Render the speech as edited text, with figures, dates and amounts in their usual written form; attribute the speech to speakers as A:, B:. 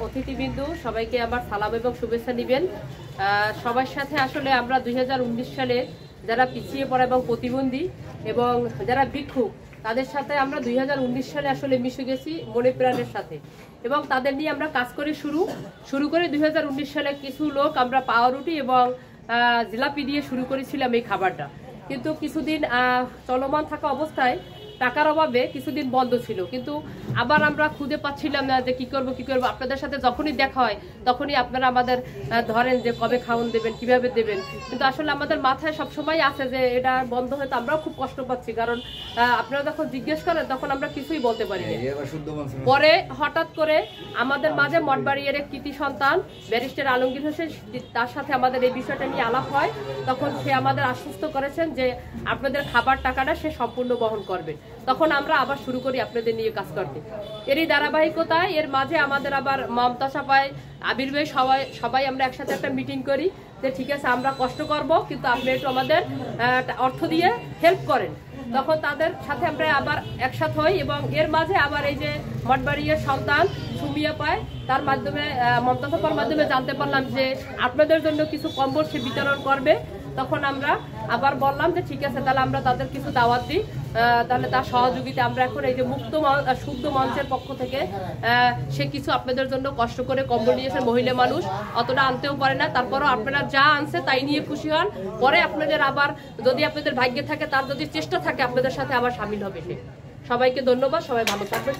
A: অতিথিবৃন্দ সবাইকে আমার সালাম এবং শুভেচ্ছা দিবেন। সবার সাথে আসলে আমরা 2019 সালে যারা পিছিয়ে পড়া এবং প্রতিবন্ধী এবং যারা ভিক্ষুক তাদের সাথে আমরা 2019 সালে আসলে মিশে গেছি মনে প্রাণের সাথে এবং তাদের নিয়ে আমরা কাজ করে শুরু করে 2019 সালে কিছু লোক আমরা পাউরুটি এবং জিলাপি দিয়ে শুরু করেছিলাম এই খাবারটা, কিন্তু কিছুদিন চলমান থাকা অবস্থায় টাকার অভাবে কিছুদিন বন্ধ ছিল, কিন্তু আবার আমরা খুঁজে পাচ্ছিলাম না যে কি করব। আপনাদের সাথে যখনই দেখা হয় তখনই আপনারা আমাদের ধরেন যে কবে খাওয়ান দেবেন, কিভাবে দেবেন, কিন্তু আসলে আমাদের মাথায় সবসময় আছে যে এটা বন্ধ হয়তো আমরাও খুব কষ্ট পাচ্ছি, কারণ আপনারা যখন জিজ্ঞেস করেন তখন আমরা কিছুই বলতে পারি না। পরে হঠাৎ করে আমাদের মাঝে মঠবাড়িয়ার এক কৃতি সন্তান ব্যারিস্টার আলমগীর হোসেন, তার সাথে আমাদের এই বিষয়টা নিয়ে আলাপ হয়। তখন সে আমাদের আশ্বস্ত করেছেন যে আপনাদের খাবার টাকাটা সে সম্পূর্ণ বহন করবে। তখন আমরা আবার শুরু করি আপনাদের নিয়ে কাজ করতে। এরই ধারাবাহিকতায় এর মাঝে আমাদের আবার মমতা সাপাই, আবির ভাই সবাই আমরা একসাথে একটা মিটিং করি যে ঠিক আছে আমরা কষ্ট করব, কিন্তু আপনি একটু আমাদের অর্থ দিয়ে হেল্প করেন। তখন তাদের সাথে আমরা আবার একসাথে হই এবং এর মাঝে আবার এই যে মঠবাড়িয়ার সন্তান সুমিয়া পায়, তার মাধ্যমে মমতা সাপার মাধ্যমে জানতে পারলাম যে আপনাদের জন্য কিছু কম্বল সে বিতরণ করবে। তখন আমরা আবার বললাম যে ঠিক আছে তাহলে আমরা তাদের কিছু দাওয়াত দিই, তাহলে তার সহযোগিতা আমরা এখন এই যে শুদ্ধ মঞ্চের পক্ষ থেকে সে কিছু আপনাদের জন্য কষ্ট করে কম্বল নিয়েছে। মহিলা মানুষ অতটা আনতেও পারে না, তারপরও আপনারা যা আনছে তাই নিয়ে খুশি হন। পরে আপনাদের আবার যদি আপনাদের ভাগ্যে থাকে, তার যদি চেষ্টা থাকে আপনাদের সাথে আবার সামিল হবে সে। সবাইকে ধন্যবাদ, সবাই ভালো থাকবে।